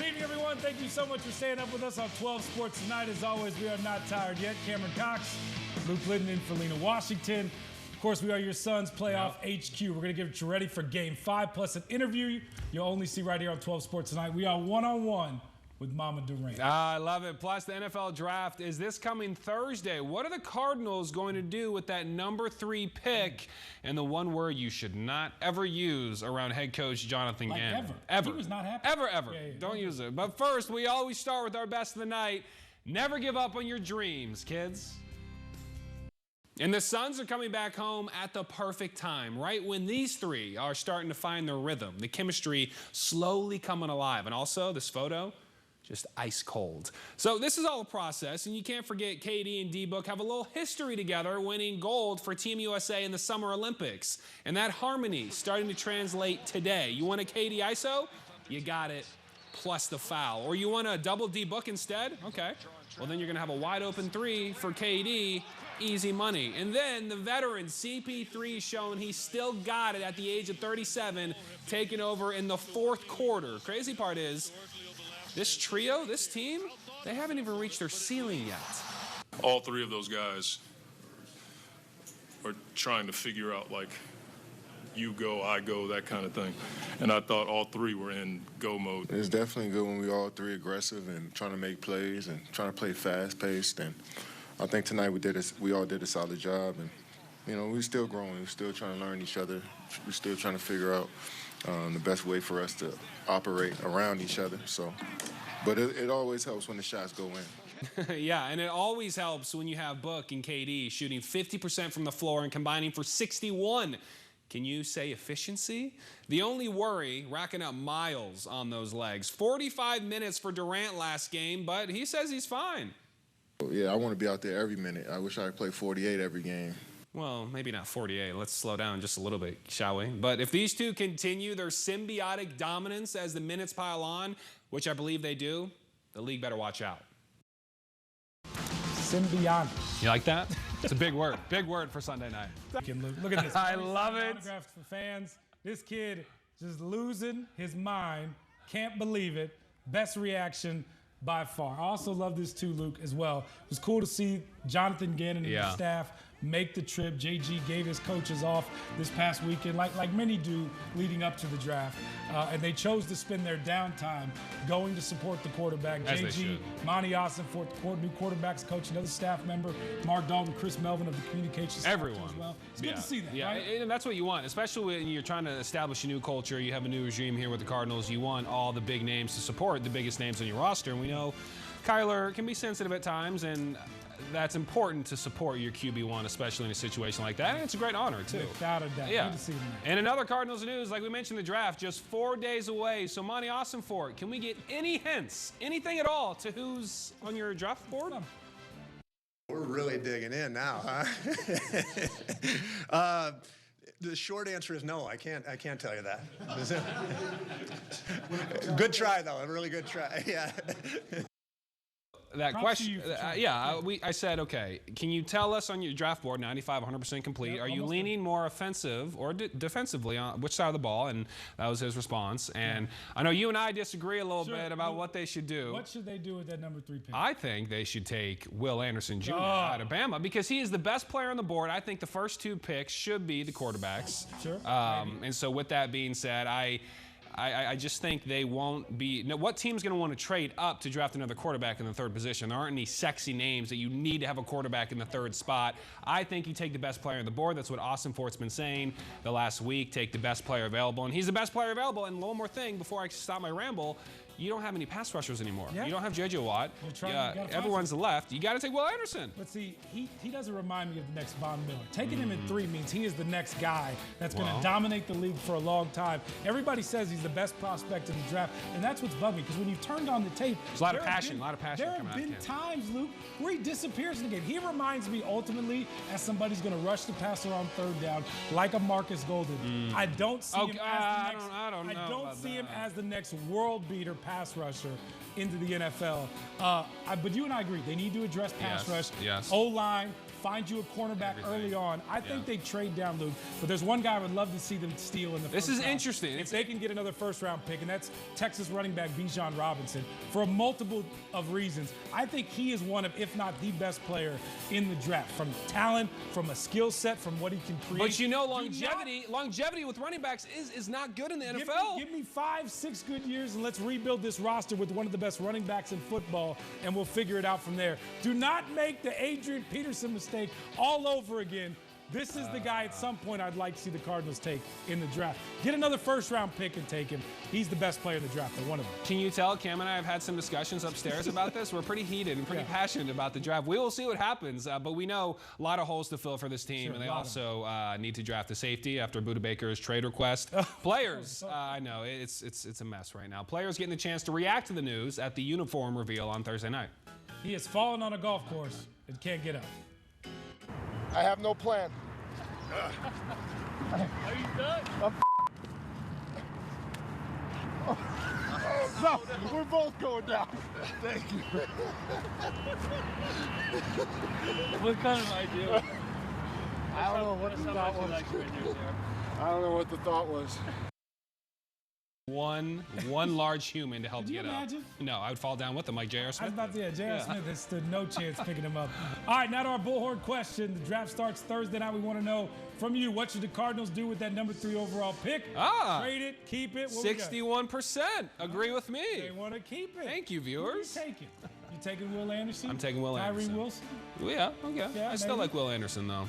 Good evening, everyone. Thank you so much for staying up with us on 12 Sports tonight. As always, we are not tired yet. Cameron Cox, Luke Lyddon in for Lena Washington. Of course, we are your Suns Playoff HQ. We're going to get you ready for Game 5 plus an interview you'll only see right here on 12 Sports tonight. We are one-on-one with Mama Durant. I love it. Plus, the NFL Draft is this coming Thursday. What are the Cardinals going to do with that number 3 pick and the one word you should not ever use around head coach Jonathan Gannon? Ever. He was not happy. Ever. Yeah. Don't use it. But first, we always start with our best of the night. Never give up on your dreams, kids. And the Suns are coming back home at the perfect time, right when these three are starting to find their rhythm, the chemistry slowly coming alive. And also, this photo, just ice cold. So this is all a process, and you can't forget KD and D-Book have a little history together, winning gold for Team USA in the Summer Olympics. And that harmony starting to translate today. You want a KD ISO? You got it, plus the foul. Or you want a double D-Book instead? Okay. Well, then you're going to have a wide open 3 for KD. Easy money. And then the veteran CP3 showing he still got it at the age of 37, taking over in the 4th quarter. Crazy part is, this trio, this team, they haven't even reached their ceiling yet. All 3 of those guys are trying to figure out, like, you go, I go, that kind of thing. And I thought all 3 were in go mode. It's definitely good when we all 3 aggressive and trying to make plays and trying to play fast-paced. And I think tonight we all did a solid job. And, you know, we're still growing. We're still trying to learn each other. We're still trying to figure out the best way for us to operate around each other. So, but it always helps when the shots go in. Yeah, and it always helps when you have Book and KD shooting 50% from the floor and combining for 61. Can you say efficiency? The only worry, racking up miles on those legs. 45 minutes for Durant last game, but he says he's fine. Yeah, I want to be out there every minute. I wish I could play 48 every game. Well, maybe not 48. Let's slow down just a little bit, shall we? But if these two continue their symbiotic dominance as the minutes pile on, which I believe they do, the league better watch out. Symbiotic. You like that? It's a big word. Big word for Sunday night. Look at this. I love it. Autographs for fans. This kid just losing his mind. Can't believe it. Best reaction by far. I also love this too, Luke, as well. It was cool to see Jonathan Gannon and his staff make the trip. JG gave his coaches off this past weekend, like many do leading up to the draft. And they chose to spend their downtime going to support the quarterback. As JG, Monty Ossenfort, new quarterbacks coach, another staff member, Mark Dalton, Chris Melvin of the communications Everyone. As well. It's good to see that, right? And that's what you want, especially when you're trying to establish a new culture. You have a new regime here with the Cardinals. You want all the big names to support the biggest names on your roster. And we know Kyler can be sensitive at times, and that's important to support your QB1, especially in a situation like that. And it's a great honor, too. Without a doubt. Yeah. Good to see you, man. And in other Cardinals news, like we mentioned, the draft just 4 days away. So, Monty Ossenfort, can we get any hints, anything at all, to who's on your draft board? We're really digging in now, huh? The short answer is no. I can't tell you that. Good try, though. A really good try. Yeah. That question, I said, okay, can you tell us on your draft board, 95, 100% complete, are you leaning more offensive or defensively on which side of the ball? And that was his response. And I know you and I disagree a little bit about what they should do. What should they do with that number 3 pick? I think they should take Will Anderson Jr. out of Bama because he is the best player on the board. I think the first 2 picks should be the quarterbacks. Sure. And so with that being said, I just think they won't be. Now, what team's going to want to trade up to draft another quarterback in the 3rd position? There aren't any sexy names that you need to have a quarterback in the 3rd spot. I think you take the best player on the board. That's what Ossenfort's been saying the last week. Take the best player available. And he's the best player available. And one more thing before I stop my ramble. You don't have any pass rushers anymore. Yeah. You don't have J.J. Watt. Everyone's left. You got to take Will Anderson. But see, he doesn't remind me of the next Von Miller. Taking him in 3 means he is the next guy that's going to dominate the league for a long time. Everybody says he's the best prospect in the draft, and that's what's bugging me because when you've turned on the tape, there's a lot of passion. There have been times, Luke, where he disappears in the game. He reminds me ultimately as somebody's going to rush the passer on 3rd down, like a Marcus Golden. I don't see him as the next. I don't see him as the next world beater pass rusher into the NFL. But you and I agree, they need to address pass rush. Yes. O-line, find you a cornerback early on. I think they trade down, Luke, but there's one guy I would love to see them steal in the first round. This is interesting. If they can get another first-round pick, and that's Texas running back Bijan Robinson, for a multiple of reasons. I think he is one of, if not the best player in the draft, from talent, from a skill set, from what he can create. But you know, longevity with running backs is not good in the NFL. Give me 5-6 good years, and let's rebuild this roster with one of the best running backs in football, and we'll figure it out from there. Do not make the Adrian Peterson mistake all over again. This is the guy at some point I'd like to see the Cardinals take in the draft. Get another first-round pick and take him. He's the best player in the draft, or one of them. Can you tell Cam and I have had some discussions upstairs about this? We're pretty heated and pretty passionate about the draft. We will see what happens, but we know a lot of holes to fill for this team, and they also need to draft a safety after Budda Baker's trade request. Players, I know, it's a mess right now. Players getting the chance to react to the news at the uniform reveal on Thursday night. He has fallen on a golf course and can't get up. I have no plan. Are you done? No, we're both going down. Thank you. What kind of idea? I don't know what the thought was. I don't know what the thought was. One large human to help Could you get imagine? up. No, I would fall down with him like J.R. I was Smith. about to say, J.R. Smith has stood no chance picking him up. All right, now to our Bullhorn question. The draft starts Thursday night. We want to know from you, what should the Cardinals do with that number 3 overall pick? Trade it, keep it. 61% agree with me. They want to keep it. Thank you, Who viewers. you taking? You taking Will Anderson? I'm taking Will Anderson. Tyree Wilson? Yeah, okay. Yeah, I still maybe. like Will Anderson, though.